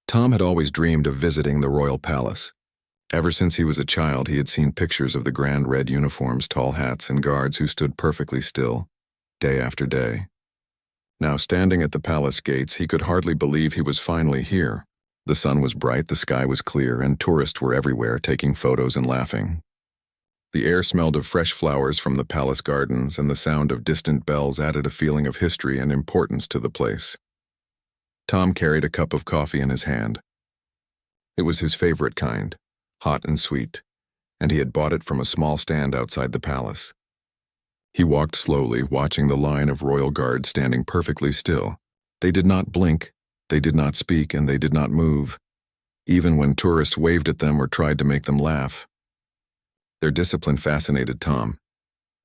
Tom had always dreamed of visiting the royal palace. Ever since he was a child, he had seen pictures of the grand red uniforms, tall hats, and guards who stood perfectly still, day after day. Now, standing at the palace gates, he could hardly believe he was finally here. The sun was bright, the sky was clear, and tourists were everywhere, taking photos and laughing. The air smelled of fresh flowers from the palace gardens, and the sound of distant bells added a feeling of history and importance to the place. Tom carried a cup of coffee in his hand. It was his favorite kind, hot and sweet, and he had bought it from a small stand outside the palace. He walked slowly, watching the line of royal guards standing perfectly still. They did not blink, they did not speak, and they did not move, even when tourists waved at them or tried to make them laugh. Their discipline fascinated Tom.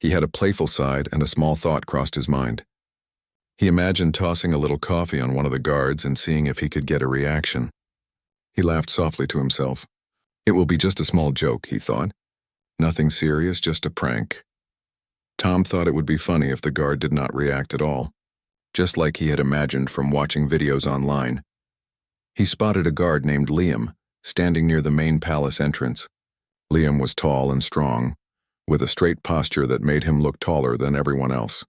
He had a playful side, and a small thought crossed his mind. He imagined tossing a little coffee on one of the guards and seeing if he could get a reaction. He laughed softly to himself. It will be just a small joke, he thought. Nothing serious, just a prank. Tom thought it would be funny if the guard did not react at all, just like he had imagined from watching videos online. He spotted a guard named Liam, standing near the main palace entrance. Liam was tall and strong, with a straight posture that made him look taller than everyone else.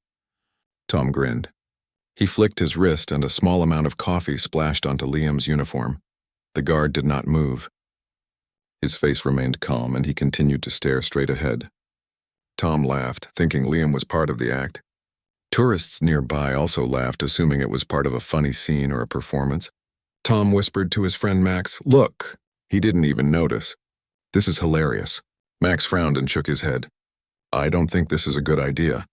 Tom grinned. He flicked his wrist and a small amount of coffee splashed onto Liam's uniform. The guard did not move. His face remained calm and he continued to stare straight ahead. Tom laughed, thinking Liam was part of the act. Tourists nearby also laughed, assuming it was part of a funny scene or a performance. Tom whispered to his friend Max, "Look!" He didn't even notice. "This is hilarious." Max frowned and shook his head. "I don't think this is a good idea.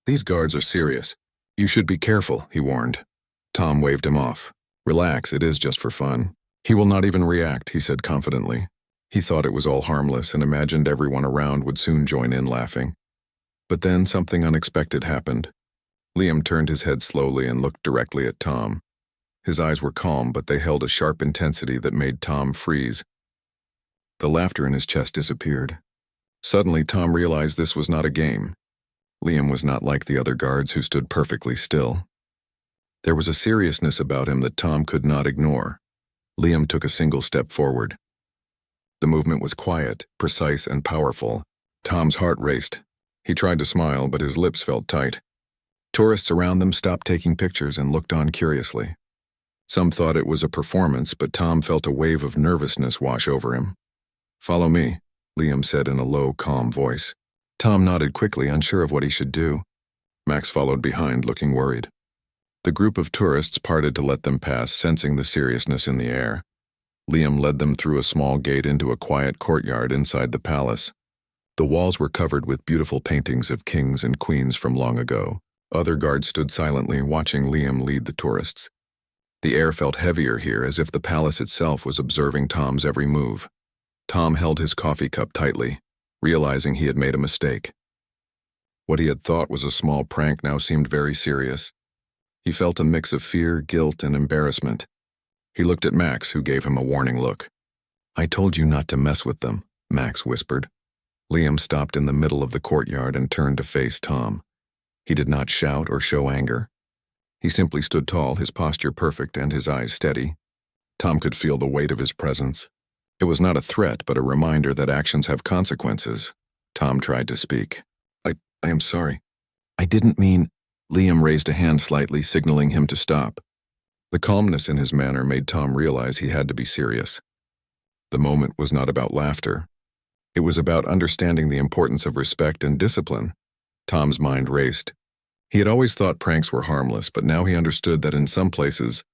These guards are serious. You should be careful," he warned. Tom waved him off. "Relax, it is just for fun. He will not even react," he said confidently. He thought it was all harmless and imagined everyone around would soon join in laughing. But then something unexpected happened. Liam turned his head slowly and looked directly at Tom. His eyes were calm, but they held a sharp intensity that made Tom freeze. The laughter in his chest disappeared. Suddenly, Tom realized this was not a game. Liam was not like the other guards who stood perfectly still. There was a seriousness about him that Tom could not ignore. Liam took a single step forward. The movement was quiet, precise, and powerful. Tom's heart raced. He tried to smile, but his lips felt tight. Tourists around them stopped taking pictures and looked on curiously. Some thought it was a performance, but Tom felt a wave of nervousness wash over him. "Follow me," Liam said in a low, calm voice. Tom nodded quickly, unsure of what he should do. Max followed behind, looking worried. The group of tourists parted to let them pass, sensing the seriousness in the air. Liam led them through a small gate into a quiet courtyard inside the palace. The walls were covered with beautiful paintings of kings and queens from long ago. Other guards stood silently, watching Liam lead the tourists. The air felt heavier here, as if the palace itself was observing Tom's every move. Tom held his coffee cup tightly, realizing he had made a mistake. What he had thought was a small prank now seemed very serious. He felt a mix of fear, guilt, and embarrassment. He looked at Max, who gave him a warning look. "I told you not to mess with them," Max whispered. Liam stopped in the middle of the courtyard and turned to face Tom. He did not shout or show anger. He simply stood tall, his posture perfect and his eyes steady. Tom could feel the weight of his presence. It was not a threat, but a reminder that actions have consequences. Tom tried to speak. I am sorry. I didn't mean—" Liam raised a hand slightly, signaling him to stop. The calmness in his manner made Tom realize he had to be serious. The moment was not about laughter. It was about understanding the importance of respect and discipline. Tom's mind raced. He had always thought pranks were harmless, but now he understood that in some places,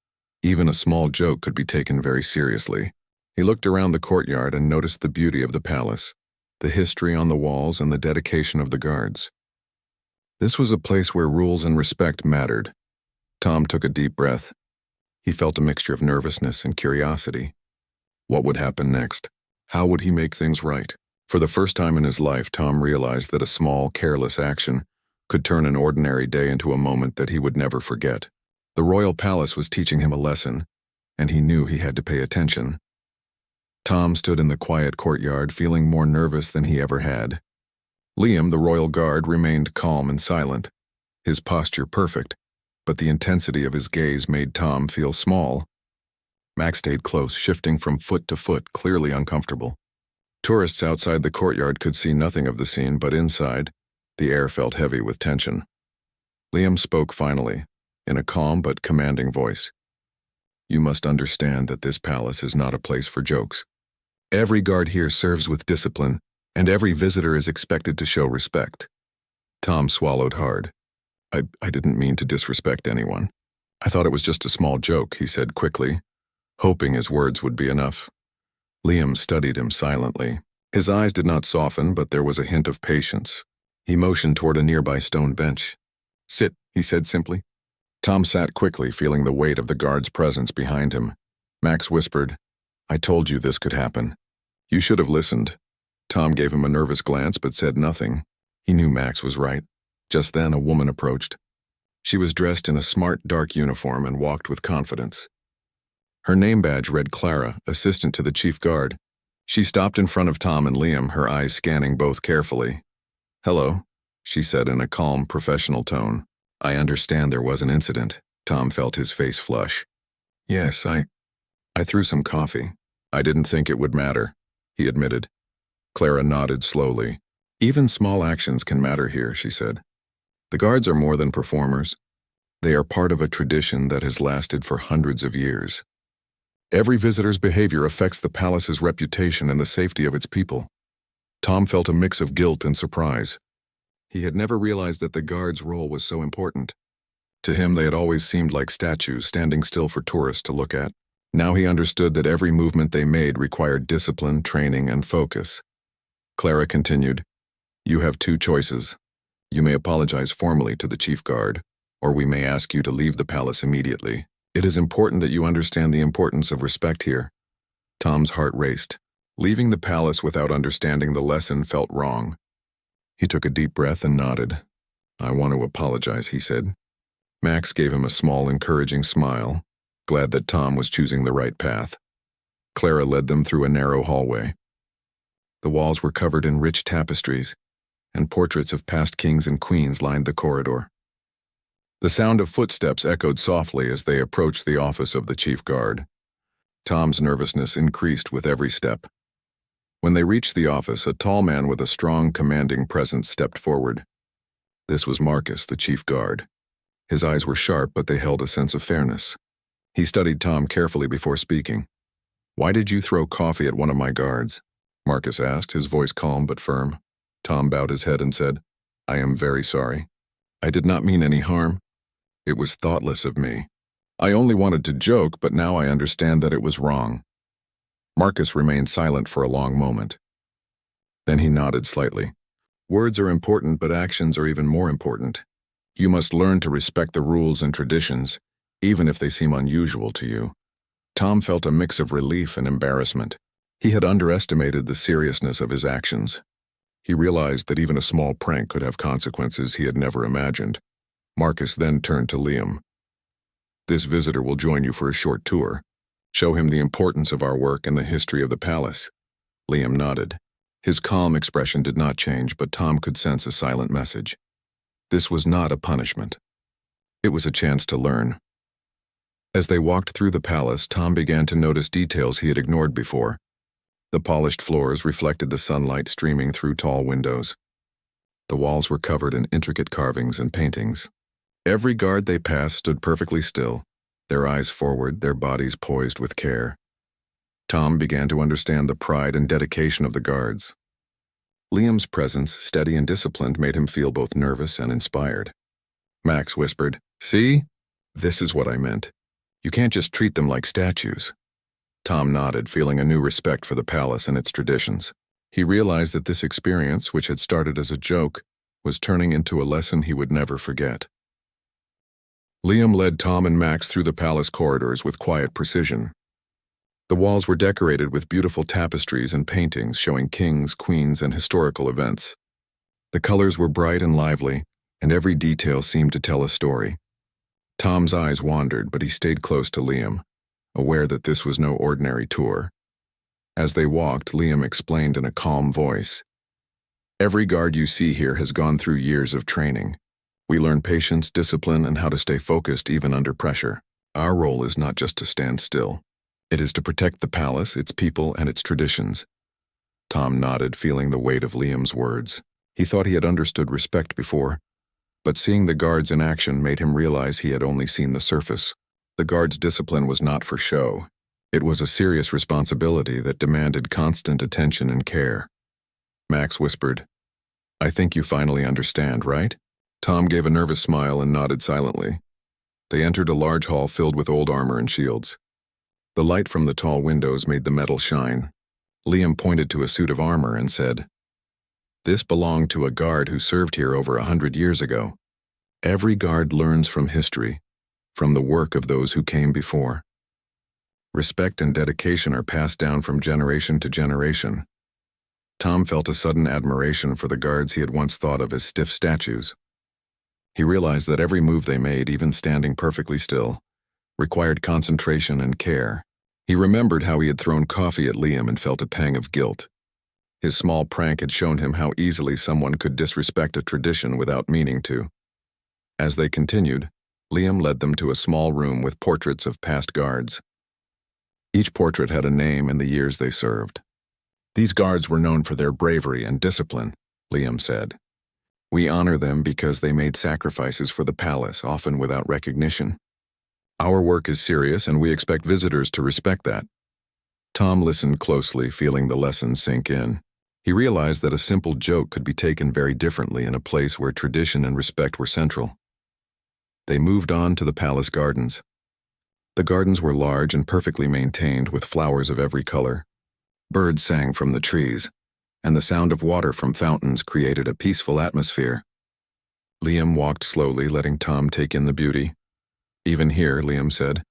even a small joke could be taken very seriously. He looked around the courtyard and noticed the beauty of the palace, the history on the walls, and the dedication of the guards. This was a place where rules and respect mattered. Tom took a deep breath. He felt a mixture of nervousness and curiosity. What would happen next? How would he make things right? For the first time in his life, Tom realized that a small, careless action could turn an ordinary day into a moment that he would never forget. The royal palace was teaching him a lesson, and he knew he had to pay attention. Tom stood in the quiet courtyard, feeling more nervous than he ever had. Liam, the royal guard, remained calm and silent, his posture perfect, but the intensity of his gaze made Tom feel small. Max stayed close, shifting from foot to foot, clearly uncomfortable. Tourists outside the courtyard could see nothing of the scene, but inside, the air felt heavy with tension. Liam spoke finally, in a calm but commanding voice. You must understand that this palace is not a place for jokes. Every guard here serves with discipline, and every visitor is expected to show respect. Tom swallowed hard. I didn't mean to disrespect anyone. I thought it was just a small joke, he said quickly, hoping his words would be enough. Liam studied him silently. His eyes did not soften, but there was a hint of patience. He motioned toward a nearby stone bench. Sit, he said simply. Tom sat quickly, feeling the weight of the guard's presence behind him. Max whispered, I told you this could happen. You should have listened. Tom gave him a nervous glance but said nothing. He knew Max was right. Just then a woman approached. She was dressed in a smart, dark uniform and walked with confidence. Her name badge read Clara, assistant to the chief guard. She stopped in front of Tom and Liam, her eyes scanning both carefully. Hello, she said in a calm, professional tone. I understand there was an incident. Tom felt his face flush. Yes, I threw some coffee. I didn't think it would matter, he admitted. Clara nodded slowly. Even small actions can matter here, she said. The guards are more than performers. They are part of a tradition that has lasted for hundreds of years. Every visitor's behavior affects the palace's reputation and the safety of its people. Tom felt a mix of guilt and surprise. He had never realized that the guards' role was so important. To him, they had always seemed like statues standing still for tourists to look at. Now he understood that every movement they made required discipline, training, and focus. Clara continued, You have two choices. You may apologize formally to the chief guard, or we may ask you to leave the palace immediately. It is important that you understand the importance of respect here. Tom's heart raced. Leaving the palace without understanding the lesson felt wrong. He took a deep breath and nodded. I want to apologize, he said. Max gave him a small, encouraging smile, glad that Tom was choosing the right path. Clara led them through a narrow hallway. The walls were covered in rich tapestries, and portraits of past kings and queens lined the corridor. The sound of footsteps echoed softly as they approached the office of the chief guard. Tom's nervousness increased with every step. When they reached the office, a tall man with a strong, commanding presence stepped forward. This was Marcus, the chief guard. His eyes were sharp, but they held a sense of fairness. He studied Tom carefully before speaking. Why did you throw coffee at one of my guards? Marcus asked, his voice calm but firm. Tom bowed his head and said, I am very sorry. I did not mean any harm. It was thoughtless of me. I only wanted to joke, but now I understand that it was wrong. Marcus remained silent for a long moment. Then he nodded slightly. Words are important, but actions are even more important. You must learn to respect the rules and traditions, even if they seem unusual to you. Tom felt a mix of relief and embarrassment. He had underestimated the seriousness of his actions. He realized that even a small prank could have consequences he had never imagined. Marcus then turned to Liam. This visitor will join you for a short tour. Show him the importance of our work and the history of the palace. Liam nodded. His calm expression did not change, but Tom could sense a silent message. This was not a punishment. It was a chance to learn. As they walked through the palace, Tom began to notice details he had ignored before. The polished floors reflected the sunlight streaming through tall windows. The walls were covered in intricate carvings and paintings. Every guard they passed stood perfectly still, their eyes forward, their bodies poised with care. Tom began to understand the pride and dedication of the guards. Liam's presence, steady and disciplined, made him feel both nervous and inspired. Max whispered, See? This is what I meant. You can't just treat them like statues. Tom nodded, feeling a new respect for the palace and its traditions. He realized that this experience, which had started as a joke, was turning into a lesson he would never forget. Liam led Tom and Max through the palace corridors with quiet precision. The walls were decorated with beautiful tapestries and paintings showing kings, queens, and historical events. The colors were bright and lively, and every detail seemed to tell a story. Tom's eyes wandered, but he stayed close to Liam, aware that this was no ordinary tour. As they walked, Liam explained in a calm voice, Every guard you see here has gone through years of training. We learn patience, discipline, and how to stay focused even under pressure. Our role is not just to stand still. It is to protect the palace, its people, and its traditions. Tom nodded, feeling the weight of Liam's words. He thought he had understood respect before, but seeing the guards in action made him realize he had only seen the surface. The guards' discipline was not for show. It was a serious responsibility that demanded constant attention and care. Max whispered, "I think you finally understand, right?" Tom gave a nervous smile and nodded silently. They entered a large hall filled with old armor and shields. The light from the tall windows made the metal shine. Liam pointed to a suit of armor and said, "This belonged to a guard who served here over 100 years ago. Every guard learns from history, from the work of those who came before. Respect and dedication are passed down from generation to generation." Tom felt a sudden admiration for the guards he had once thought of as stiff statues. He realized that every move they made, even standing perfectly still, required concentration and care. He remembered how he had thrown coffee at Liam and felt a pang of guilt. His small prank had shown him how easily someone could disrespect a tradition without meaning to. As they continued, Liam led them to a small room with portraits of past guards. Each portrait had a name and the years they served. "These guards were known for their bravery and discipline," Liam said. "We honor them because they made sacrifices for the palace, often without recognition. Our work is serious, and we expect visitors to respect that." Tom listened closely, feeling the lesson sink in. He realized that a simple joke could be taken very differently in a place where tradition and respect were central. They moved on to the palace gardens. The gardens were large and perfectly maintained, with flowers of every color. Birds sang from the trees, and the sound of water from fountains created a peaceful atmosphere. Liam walked slowly, letting Tom take in the beauty. "Even here," Liam said,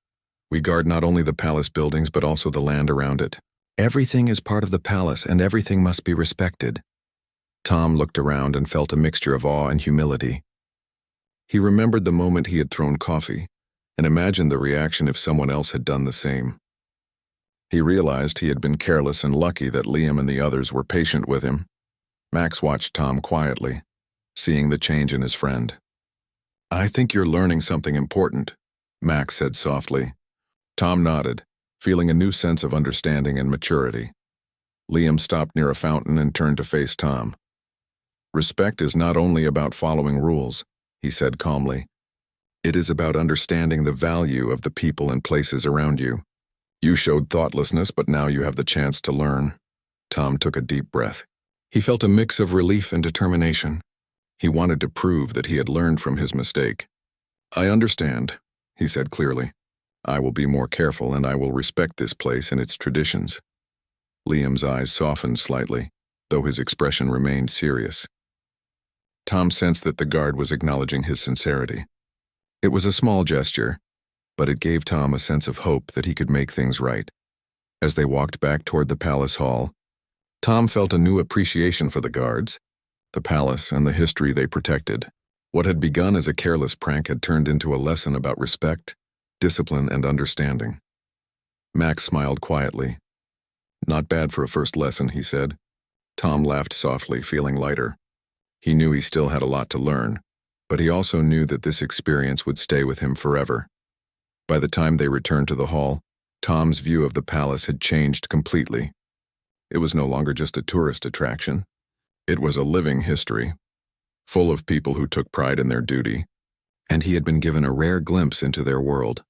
"we guard not only the palace buildings but also the land around it. Everything is part of the palace, and everything must be respected." Tom looked around and felt a mixture of awe and humility. He remembered the moment he had thrown coffee, and imagined the reaction if someone else had done the same. He realized he had been careless and lucky that Liam and the others were patient with him. Max watched Tom quietly, seeing the change in his friend. "I think you're learning something important," Max said softly. Tom nodded, feeling a new sense of understanding and maturity. Liam stopped near a fountain and turned to face Tom. "Respect is not only about following rules," he said calmly. "It is about understanding the value of the people and places around you. You showed thoughtlessness, but now you have the chance to learn." Tom took a deep breath. He felt a mix of relief and determination. He wanted to prove that he had learned from his mistake. "I understand," he said clearly. "I will be more careful, and I will respect this place and its traditions." Liam's eyes softened slightly, though his expression remained serious. Tom sensed that the guard was acknowledging his sincerity. It was a small gesture, but it gave Tom a sense of hope that he could make things right. As they walked back toward the palace hall, Tom felt a new appreciation for the guards, the palace, and the history they protected. What had begun as a careless prank had turned into a lesson about respect, discipline, and understanding. Max smiled quietly. "Not bad for a first lesson," he said. Tom laughed softly, feeling lighter. He knew he still had a lot to learn, but he also knew that this experience would stay with him forever. By the time they returned to the hall, Tom's view of the palace had changed completely. It was no longer just a tourist attraction. It was a living history, full of people who took pride in their duty, and he had been given a rare glimpse into their world.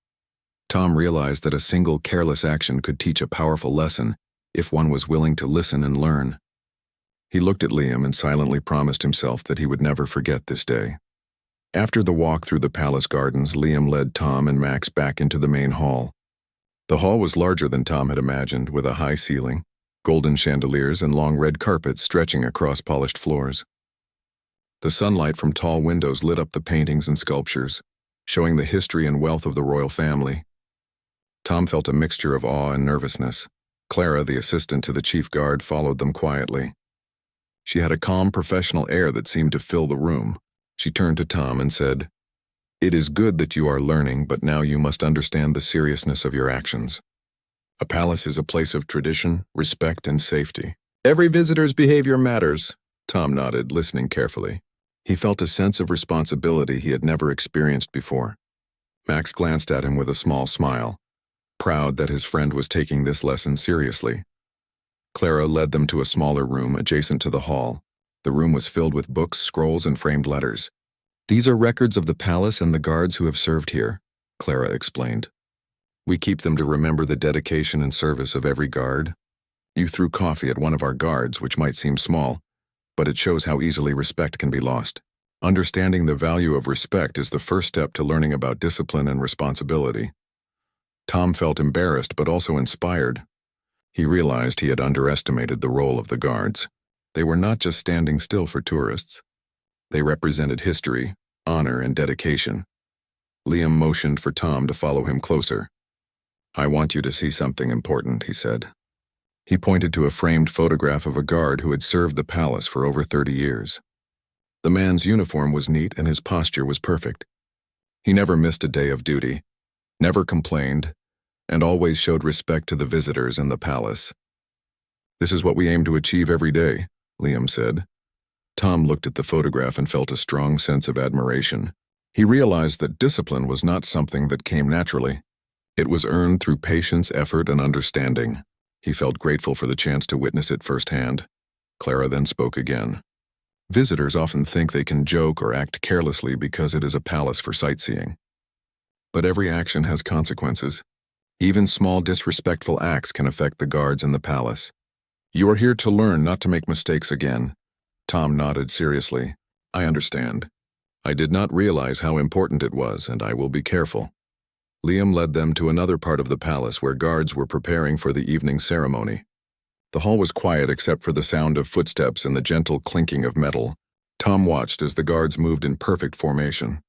Tom realized that a single careless action could teach a powerful lesson if one was willing to listen and learn. He looked at Liam and silently promised himself that he would never forget this day. After the walk through the palace gardens, Liam led Tom and Max back into the main hall. The hall was larger than Tom had imagined, with a high ceiling, golden chandeliers, and long red carpets stretching across polished floors. The sunlight from tall windows lit up the paintings and sculptures, showing the history and wealth of the royal family. Tom felt a mixture of awe and nervousness. Clara, the assistant to the chief guard, followed them quietly. She had a calm, professional air that seemed to fill the room. She turned to Tom and said, "It is good that you are learning, but now you must understand the seriousness of your actions. A palace is a place of tradition, respect, and safety. Every visitor's behavior matters." Tom nodded, listening carefully. He felt a sense of responsibility he had never experienced before. Max glanced at him with a small smile. proud that his friend was taking this lesson seriously. Clara led them to a smaller room adjacent to the hall. The room was filled with books, scrolls, and framed letters. "These are records of the palace and the guards who have served here," Clara explained. "We keep them to remember the dedication and service of every guard. You threw coffee at one of our guards, which might seem small, but it shows how easily respect can be lost. Understanding the value of respect is the first step to learning about discipline and responsibility." Tom felt embarrassed but also inspired. He realized he had underestimated the role of the guards. They were not just standing still for tourists. They represented history, honor, and dedication. Liam motioned for Tom to follow him closer. "I want you to see something important," he said. He pointed to a framed photograph of a guard who had served the palace for over 30 years. The man's uniform was neat and his posture was perfect. He never missed a day of duty, never complained, and always showed respect to the visitors and the palace. "This is what we aim to achieve every day," Liam said. Tom looked at the photograph and felt a strong sense of admiration. He realized that discipline was not something that came naturally. It was earned through patience, effort, and understanding. He felt grateful for the chance to witness it firsthand. Clara then spoke again. "Visitors often think they can joke or act carelessly because it is a palace for sightseeing. But every action has consequences. Even small disrespectful acts can affect the guards in the palace. You are here to learn, not to make mistakes again." Tom nodded seriously. "I understand. I did not realize how important it was, and I will be careful." Liam led them to another part of the palace where guards were preparing for the evening ceremony. The hall was quiet except for the sound of footsteps and the gentle clinking of metal. Tom watched as the guards moved in perfect formation.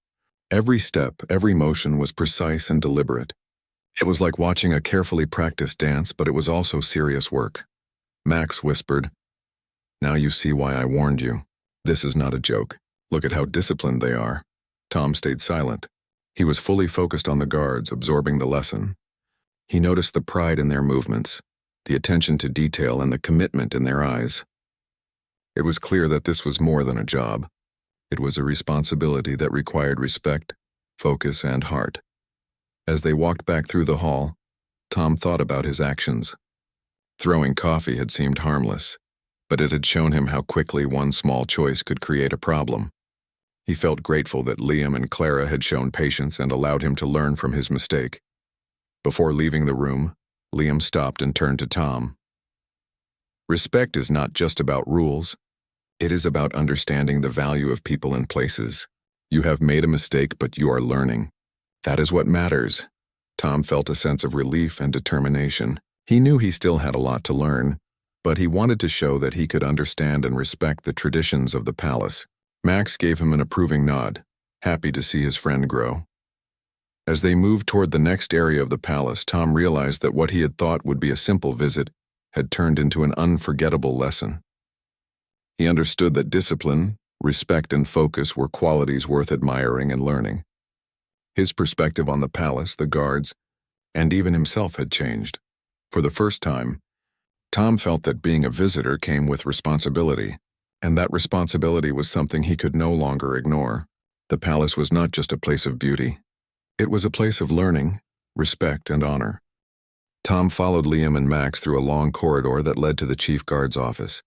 Every step, every motion was precise and deliberate. It was like watching a carefully practiced dance, but it was also serious work. Max whispered, "Now you see why I warned you. This is not a joke. Look at how disciplined they are." Tom stayed silent. He was fully focused on the guards, absorbing the lesson. He noticed the pride in their movements, the attention to detail, and the commitment in their eyes. It was clear that this was more than a job. It was a responsibility that required respect, focus, and heart. As they walked back through the hall, Tom thought about his actions. Throwing coffee had seemed harmless, but it had shown him how quickly one small choice could create a problem. He felt grateful that Liam and Clara had shown patience and allowed him to learn from his mistake. Before leaving the room, Liam stopped and turned to Tom. "Respect is not just about rules. It is about understanding the value of people and places. You have made a mistake, but you are learning. That is what matters." Tom felt a sense of relief and determination. He knew he still had a lot to learn, but he wanted to show that he could understand and respect the traditions of the palace. Max gave him an approving nod, happy to see his friend grow. As they moved toward the next area of the palace, Tom realized that what he had thought would be a simple visit had turned into an unforgettable lesson. He understood that discipline, respect, and focus were qualities worth admiring and learning. His perspective on the palace, the guards, and even himself had changed. For the first time, Tom felt that being a visitor came with responsibility, and that responsibility was something he could no longer ignore. The palace was not just a place of beauty. It was a place of learning, respect, and honor. Tom followed Liam and Max through a long corridor that led to the chief guard's office.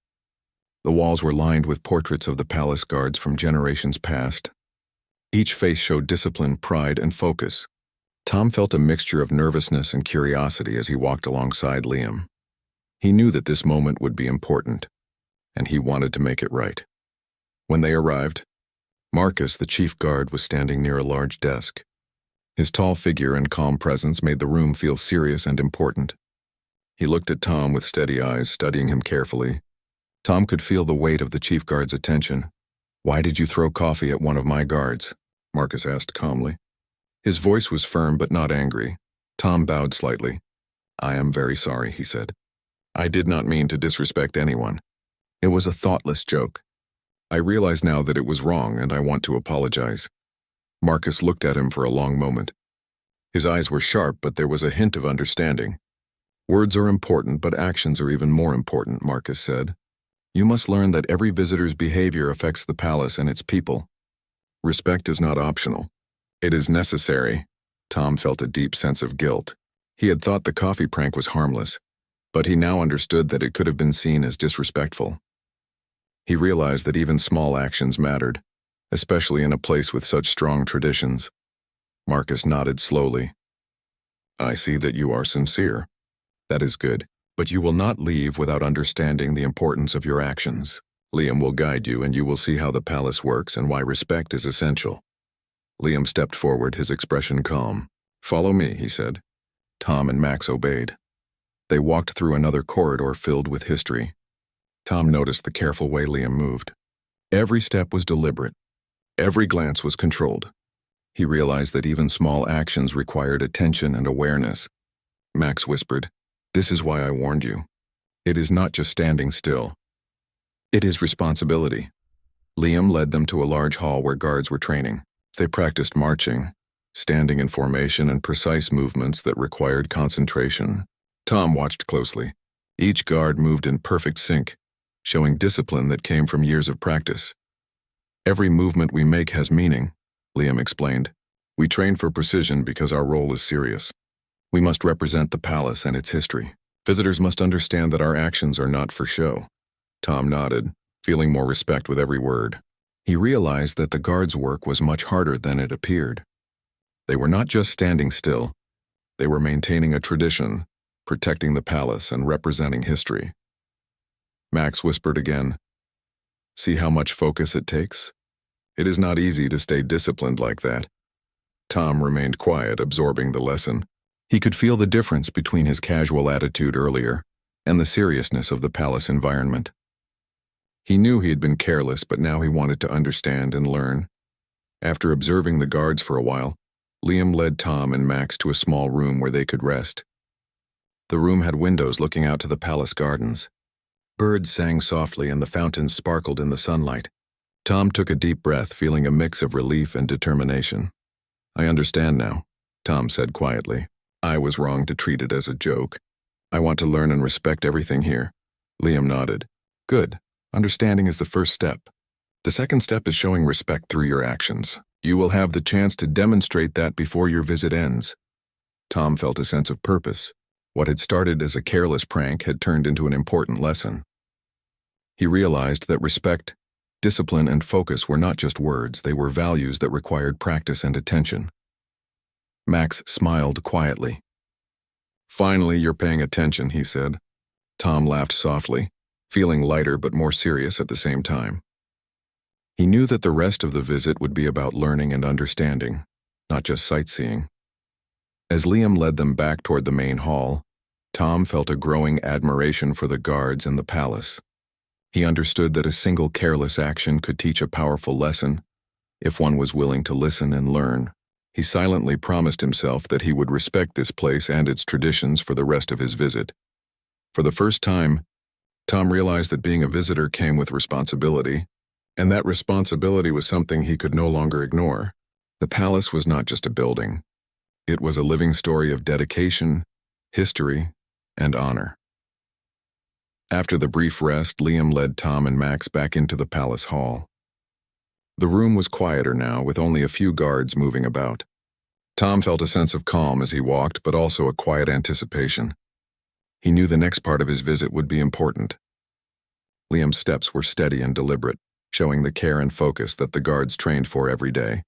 The walls were lined with portraits of the palace guards from generations past. Each face showed discipline, pride, and focus. Tom felt a mixture of nervousness and curiosity as he walked alongside Liam. He knew that this moment would be important, and he wanted to make it right. When they arrived, Marcus, the chief guard, was standing near a large desk. His tall figure and calm presence made the room feel serious and important. He looked at Tom with steady eyes, studying him carefully. Tom could feel the weight of the chief guard's attention. "Why did you throw coffee at one of my guards?" Marcus asked calmly. His voice was firm but not angry. Tom bowed slightly. "I am very sorry," he said. "I did not mean to disrespect anyone. It was a thoughtless joke. I realize now that it was wrong, and I want to apologize." Marcus looked at him for a long moment. His eyes were sharp, but there was a hint of understanding. "Words are important, but actions are even more important," Marcus said. "You must learn that every visitor's behavior affects the palace and its people. Respect is not optional. It is necessary." Tom felt a deep sense of guilt. He had thought the coffee prank was harmless, but he now understood that it could have been seen as disrespectful. He realized that even small actions mattered, especially in a place with such strong traditions. Marcus nodded slowly. I see that you are sincere. That is good, but you will not leave without understanding the importance of your actions. Liam will guide you and you will see how the palace works and why respect is essential. Liam stepped forward, his expression calm. Follow me, he said. Tom and Max obeyed. They walked through another corridor filled with history. Tom noticed the careful way Liam moved. Every step was deliberate. Every glance was controlled. He realized that even small actions required attention and awareness. Max whispered, This is why I warned you. It is not just standing still. It is responsibility. Liam led them to a large hall where guards were training. They practiced marching, standing in formation and precise movements that required concentration. Tom watched closely. Each guard moved in perfect sync, showing discipline that came from years of practice. Every movement we make has meaning, Liam explained. We train for precision because our role is serious. We must represent the palace and its history. Visitors must understand that our actions are not for show. Tom nodded, feeling more respect with every word. He realized that the guards' work was much harder than it appeared. They were not just standing still. They were maintaining a tradition, protecting the palace and representing history. Max whispered again, See how much focus it takes? It is not easy to stay disciplined like that. Tom remained quiet, absorbing the lesson. He could feel the difference between his casual attitude earlier and the seriousness of the palace environment. He knew he had been careless, but now he wanted to understand and learn. After observing the guards for a while, Liam led Tom and Max to a small room where they could rest. The room had windows looking out to the palace gardens. Birds sang softly and the fountains sparkled in the sunlight. Tom took a deep breath, feeling a mix of relief and determination. I understand now, Tom said quietly. I was wrong to treat it as a joke. I want to learn and respect everything here. Liam nodded. Good. Understanding is the first step. The second step is showing respect through your actions. You will have the chance to demonstrate that before your visit ends. Tom felt a sense of purpose. What had started as a careless prank had turned into an important lesson. He realized that respect, discipline, and focus were not just words, they were values that required practice and attention. Max smiled quietly. Finally, you're paying attention, he said. Tom laughed softly, feeling lighter but more serious at the same time. He knew that the rest of the visit would be about learning and understanding, not just sightseeing. As Liam led them back toward the main hall, Tom felt a growing admiration for the guards and the palace. He understood that a single careless action could teach a powerful lesson, if one was willing to listen and learn. He silently promised himself that he would respect this place and its traditions for the rest of his visit. For the first time, Tom realized that being a visitor came with responsibility, and that responsibility was something he could no longer ignore. The palace was not just a building. It was a living story of dedication, history, and honor. After the brief rest, Liam led Tom and Max back into the palace hall. The room was quieter now, with only a few guards moving about. Tom felt a sense of calm as he walked, but also a quiet anticipation. He knew the next part of his visit would be important. Liam's steps were steady and deliberate, showing the care and focus that the guards trained for every day.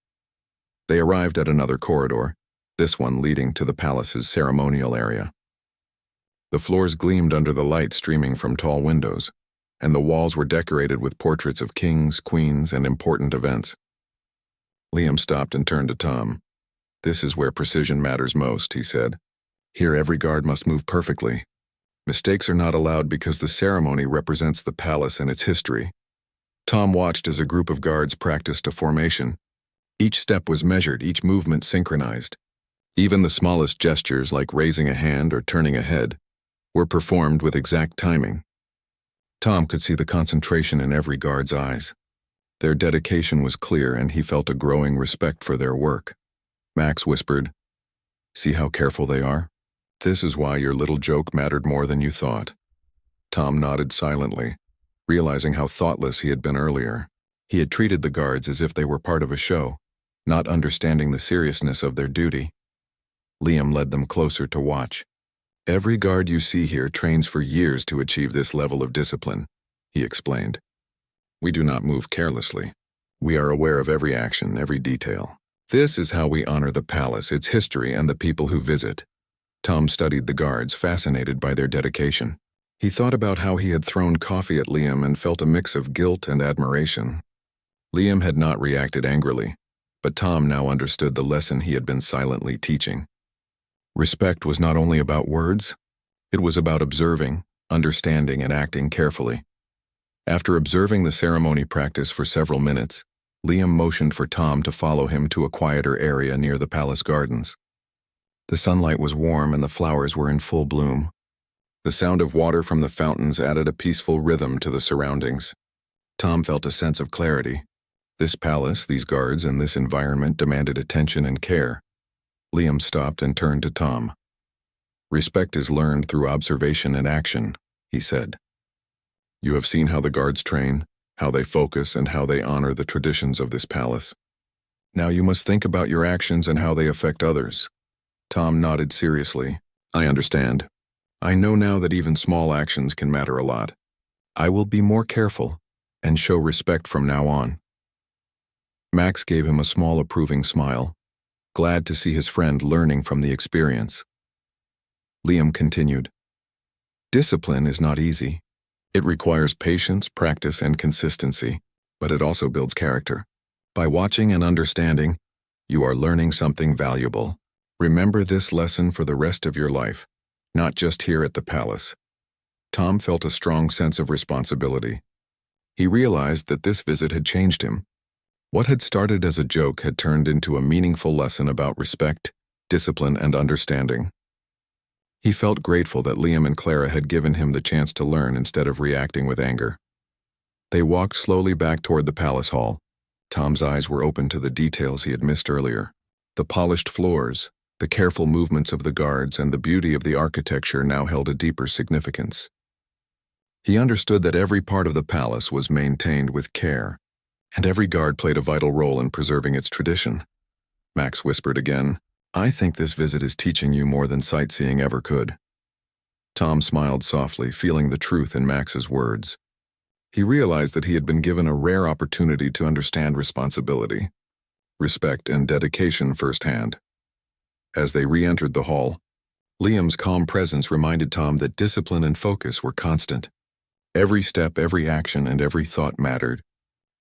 They arrived at another corridor, this one leading to the palace's ceremonial area. The floors gleamed under the light streaming from tall windows, and the walls were decorated with portraits of kings, queens, and important events. Liam stopped and turned to Tom. This is where precision matters most, he said. Here every guard must move perfectly. Mistakes are not allowed because the ceremony represents the palace and its history. Tom watched as a group of guards practiced a formation. Each step was measured, each movement synchronized. Even the smallest gestures, like raising a hand or turning a head, were performed with exact timing. Tom could see the concentration in every guard's eyes. Their dedication was clear, and he felt a growing respect for their work. Max whispered, "See how careful they are? This is why your little joke mattered more than you thought." Tom nodded silently, realizing how thoughtless he had been earlier. He had treated the guards as if they were part of a show, not understanding the seriousness of their duty. Liam led them closer to watch. "Every guard you see here trains for years to achieve this level of discipline," he explained. "We do not move carelessly. We are aware of every action, every detail. This is how we honor the palace, its history, and the people who visit." Tom studied the guards, fascinated by their dedication. He thought about how he had thrown coffee at Liam and felt a mix of guilt and admiration. Liam had not reacted angrily, but Tom now understood the lesson he had been silently teaching. Respect was not only about words, it was about observing, understanding, and acting carefully. After observing the ceremony practice for several minutes, Liam motioned for Tom to follow him to a quieter area near the palace gardens. The sunlight was warm and the flowers were in full bloom. The sound of water from the fountains added a peaceful rhythm to the surroundings. Tom felt a sense of clarity. This palace, these guards, and this environment demanded attention and care. Liam stopped and turned to Tom. "Respect is learned through observation and action," he said. "You have seen how the guards train, how they focus, and how they honor the traditions of this palace. Now you must think about your actions and how they affect others." Tom nodded seriously. "I understand. I know now that even small actions can matter a lot. I will be more careful and show respect from now on." Max gave him a small approving smile, glad to see his friend learning from the experience. Liam continued, "Discipline is not easy. It requires patience, practice, and consistency, but it also builds character. By watching and understanding, you are learning something valuable. Remember this lesson for the rest of your life, not just here at the palace." Tom felt a strong sense of responsibility. He realized that this visit had changed him. What had started as a joke had turned into a meaningful lesson about respect, discipline, and understanding. He felt grateful that Liam and Clara had given him the chance to learn instead of reacting with anger. They walked slowly back toward the palace hall. Tom's eyes were open to the details he had missed earlier. The polished floors, the careful movements of the guards, and the beauty of the architecture now held a deeper significance. He understood that every part of the palace was maintained with care, and every guard played a vital role in preserving its tradition. Max whispered again, "I think this visit is teaching you more than sightseeing ever could." Tom smiled softly, feeling the truth in Max's words. He realized that he had been given a rare opportunity to understand responsibility, respect, and dedication firsthand. As they re-entered the hall, Liam's calm presence reminded Tom that discipline and focus were constant. Every step, every action, and every thought mattered.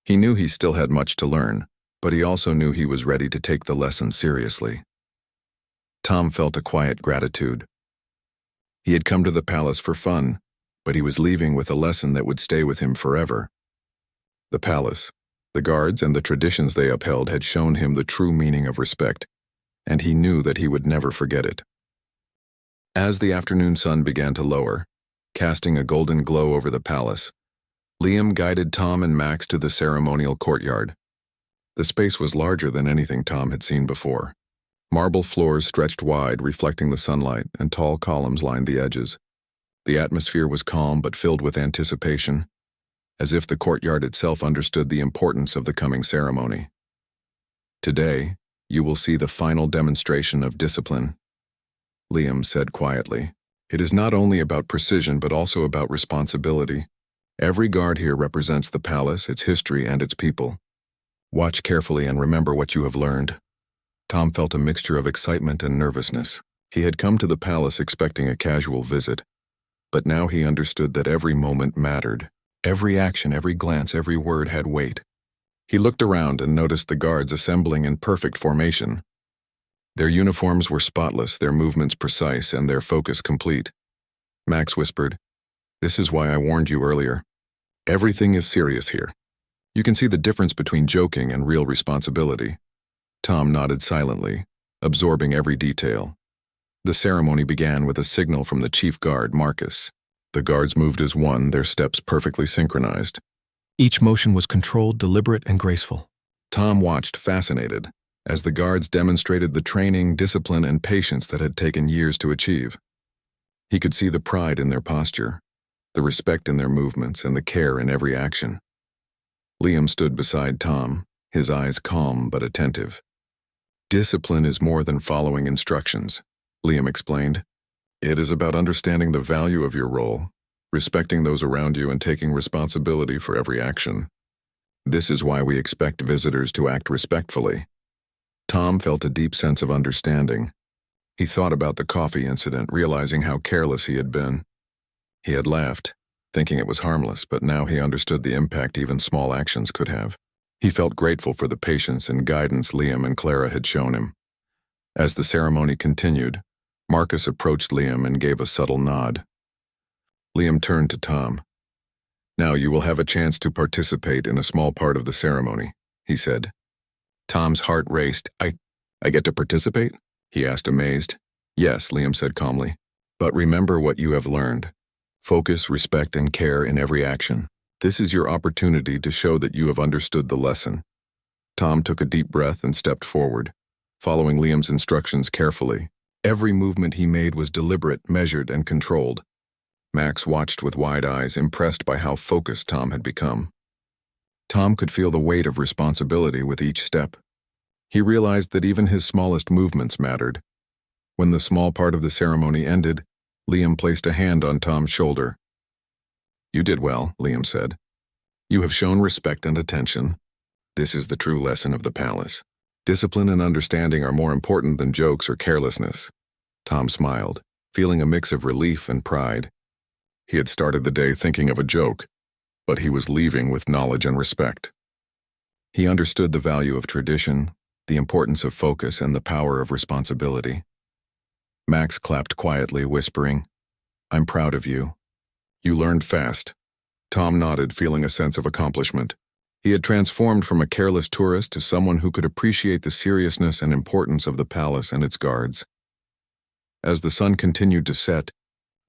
He knew he still had much to learn, but he also knew he was ready to take the lesson seriously. Tom felt a quiet gratitude. He had come to the palace for fun, but he was leaving with a lesson that would stay with him forever. The palace, the guards, and the traditions they upheld had shown him the true meaning of respect, and he knew that he would never forget it. As the afternoon sun began to lower, casting a golden glow over the palace, Liam guided Tom and Max to the ceremonial courtyard. The space was larger than anything Tom had seen before. Marble floors stretched wide, reflecting the sunlight, and tall columns lined the edges. The atmosphere was calm but filled with anticipation, as if the courtyard itself understood the importance of the coming ceremony. "Today, you will see the final demonstration of discipline," Liam said quietly. "It is not only about precision but also about responsibility. Every guard here represents the palace, its history, and its people. Watch carefully and remember what you have learned." Tom felt a mixture of excitement and nervousness. He had come to the palace expecting a casual visit, but now he understood that every moment mattered. Every action, every glance, every word had weight. He looked around and noticed the guards assembling in perfect formation. Their uniforms were spotless, their movements precise, and their focus complete. Max whispered, "This is why I warned you earlier. Everything is serious here. You can see the difference between joking and real responsibility." Tom nodded silently, absorbing every detail. The ceremony began with a signal from the chief guard, Marcus. The guards moved as one, their steps perfectly synchronized. Each motion was controlled, deliberate, and graceful. Tom watched, fascinated, as the guards demonstrated the training, discipline, and patience that had taken years to achieve. He could see the pride in their posture, the respect in their movements, and the care in every action. Liam stood beside Tom, his eyes calm but attentive. "Discipline is more than following instructions. Liam explained. It is about understanding the value of your role, respecting those around you, and taking responsibility for every action. This is why we expect visitors to act respectfully. Tom felt a deep sense of understanding. He thought about the coffee incident, realizing how careless he had been. He had laughed, thinking it was harmless, but now he understood the impact even small actions could have. He felt grateful for the patience and guidance Liam and Clara had shown him. As the ceremony continued, Marcus approached Liam and gave a subtle nod. Liam turned to Tom. "Now you will have a chance to participate in a small part of the ceremony," he said. Tom's heart raced. I get to participate?" he asked, amazed. "Yes," Liam said calmly. "But remember what you have learned. Focus, respect, and care in every action. This is your opportunity to show that you have understood the lesson." Tom took a deep breath and stepped forward, following Liam's instructions carefully. Every movement he made was deliberate, measured, and controlled. Max watched with wide eyes, impressed by how focused Tom had become. Tom could feel the weight of responsibility with each step. He realized that even his smallest movements mattered. When the small part of the ceremony ended, Liam placed a hand on Tom's shoulder. "You did well," Liam said. "You have shown respect and attention. This is the true lesson of the palace. Discipline and understanding are more important than jokes or carelessness." Tom smiled, feeling a mix of relief and pride. He had started the day thinking of a joke, but he was leaving with knowledge and respect. He understood the value of tradition, the importance of focus, and the power of responsibility. Max clapped quietly, whispering, "I'm proud of you. You learned fast." Tom nodded, feeling a sense of accomplishment. He had transformed from a careless tourist to someone who could appreciate the seriousness and importance of the palace and its guards. As the sun continued to set,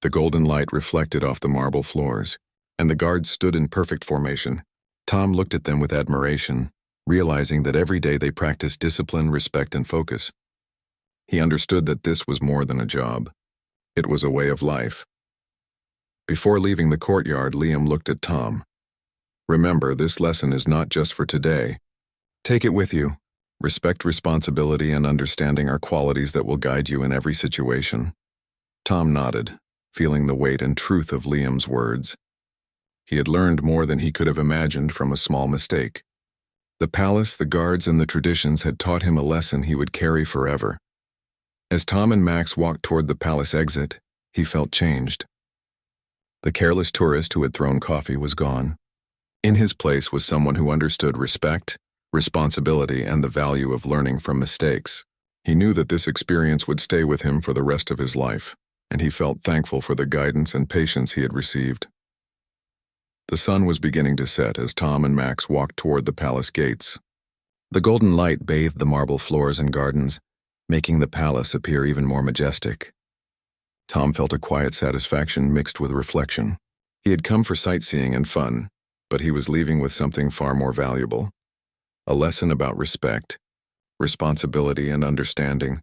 the golden light reflected off the marble floors, and the guards stood in perfect formation. Tom looked at them with admiration, realizing that every day they practiced discipline, respect, and focus. He understood that this was more than a job. It was a way of life. Before leaving the courtyard, Liam looked at Tom. "Remember, this lesson is not just for today. Take it with you. Respect, responsibility, and understanding are qualities that will guide you in every situation." Tom nodded, feeling the weight and truth of Liam's words. He had learned more than he could have imagined from a small mistake. The palace, the guards, and the traditions had taught him a lesson he would carry forever. As Tom and Max walked toward the palace exit, he felt changed. The careless tourist who had thrown coffee was gone. In his place was someone who understood respect, responsibility, and the value of learning from mistakes. He knew that this experience would stay with him for the rest of his life, and he felt thankful for the guidance and patience he had received. The sun was beginning to set as Tom and Max walked toward the palace gates. The golden light bathed the marble floors and gardens, making the palace appear even more majestic. Tom felt a quiet satisfaction mixed with reflection. He had come for sightseeing and fun, but he was leaving with something far more valuable. A lesson about respect, responsibility, and understanding.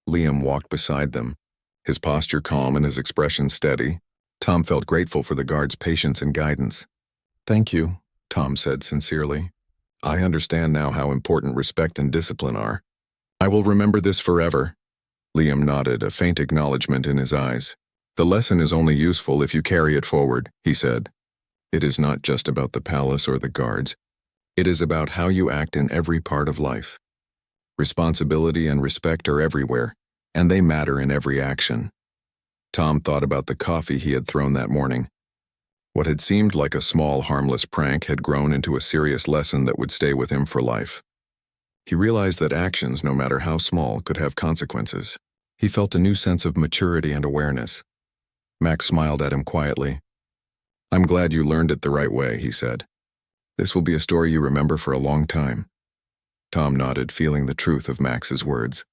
Liam walked beside them, his posture calm and his expression steady. Tom felt grateful for the guard's patience and guidance. "Thank you," Tom said sincerely. "I understand now how important respect and discipline are. I will remember this forever." Liam nodded, a faint acknowledgement in his eyes. "The lesson is only useful if you carry it forward," he said. "It is not just about the palace or the guards. It is about how you act in every part of life. Responsibility and respect are everywhere, and they matter in every action." Tom thought about the coffee he had thrown that morning. What had seemed like a small, harmless prank had grown into a serious lesson that would stay with him for life. He realized that actions, no matter how small, could have consequences. He felt a new sense of maturity and awareness. Max smiled at him quietly. "I'm glad you learned it the right way," he said. "This will be a story you remember for a long time." Tom nodded, feeling the truth of Max's words.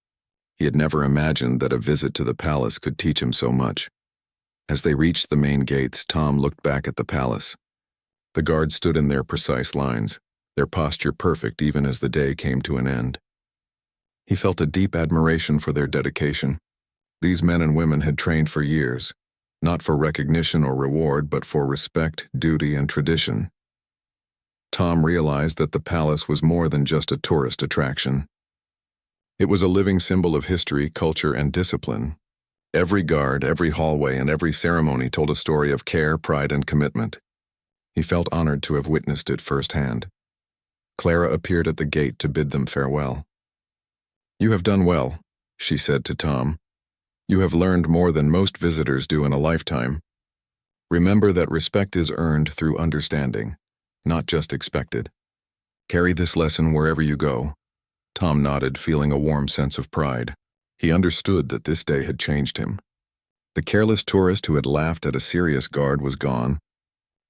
He had never imagined that a visit to the palace could teach him so much. As they reached the main gates, Tom looked back at the palace. The guards stood in their precise lines, their posture perfect even as the day came to an end. He felt a deep admiration for their dedication. These men and women had trained for years, not for recognition or reward, but for respect, duty, and tradition. Tom realized that the palace was more than just a tourist attraction. It was a living symbol of history, culture, and discipline, Every guard, every hallway, and every ceremony told a story of care, pride, and commitment. He felt honored to have witnessed it firsthand. Clara appeared at the gate to bid them farewell. "You have done well," she said to Tom. "You have learned more than most visitors do in a lifetime. Remember that respect is earned through understanding, not just expected. Carry this lesson wherever you go." Tom nodded, feeling a warm sense of pride. He understood that this day had changed him. The careless tourist who had laughed at a serious guard was gone.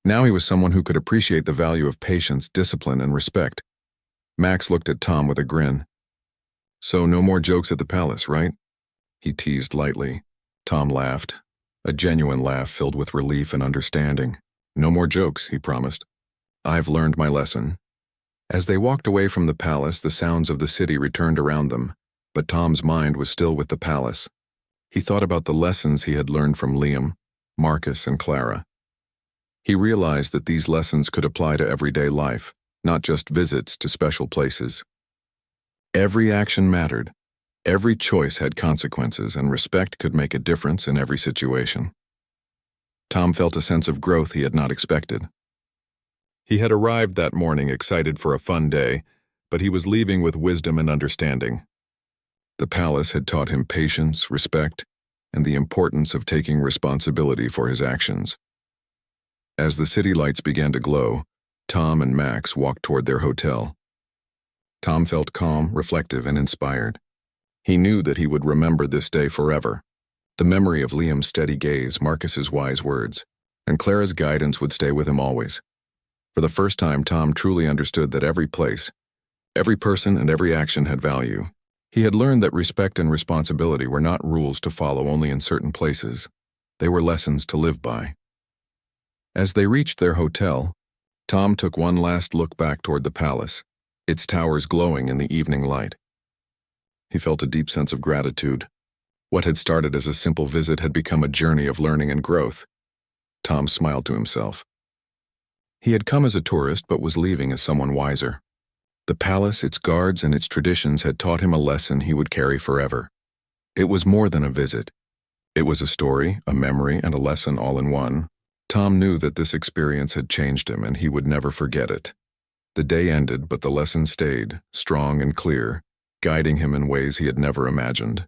Now he was someone who could appreciate the value of patience, discipline, and respect. Max looked at Tom with a grin. "So no more jokes at the palace, right?" he teased lightly. Tom laughed, a genuine laugh filled with relief and understanding. "No more jokes," he promised. "I've learned my lesson." As they walked away from the palace, the sounds of the city returned around them, but Tom's mind was still with the palace. He thought about the lessons he had learned from Liam, Marcus, and Clara. He realized that these lessons could apply to everyday life, not just visits to special places. Every action mattered. Every choice had consequences, and respect could make a difference in every situation. Tom felt a sense of growth he had not expected. He had arrived that morning excited for a fun day, but he was leaving with wisdom and understanding. The palace had taught him patience, respect, and the importance of taking responsibility for his actions. As the city lights began to glow, Tom and Max walked toward their hotel. Tom felt calm, reflective, and inspired. He knew that he would remember this day forever. The memory of Liam's steady gaze, Marcus's wise words, and Clara's guidance would stay with him always. For the first time, Tom truly understood that every place, every person, and every action had value. He had learned that respect and responsibility were not rules to follow only in certain places. They were lessons to live by. As they reached their hotel, Tom took one last look back toward the palace, its towers glowing in the evening light. He felt a deep sense of gratitude. What had started as a simple visit had become a journey of learning and growth. Tom smiled to himself. He had come as a tourist but was leaving as someone wiser. The palace, its guards, and its traditions had taught him a lesson he would carry forever. It was more than a visit. It was a story, a memory, and a lesson all in one. Tom knew that this experience had changed him, and he would never forget it. The day ended, but the lesson stayed, strong and clear, guiding him in ways he had never imagined.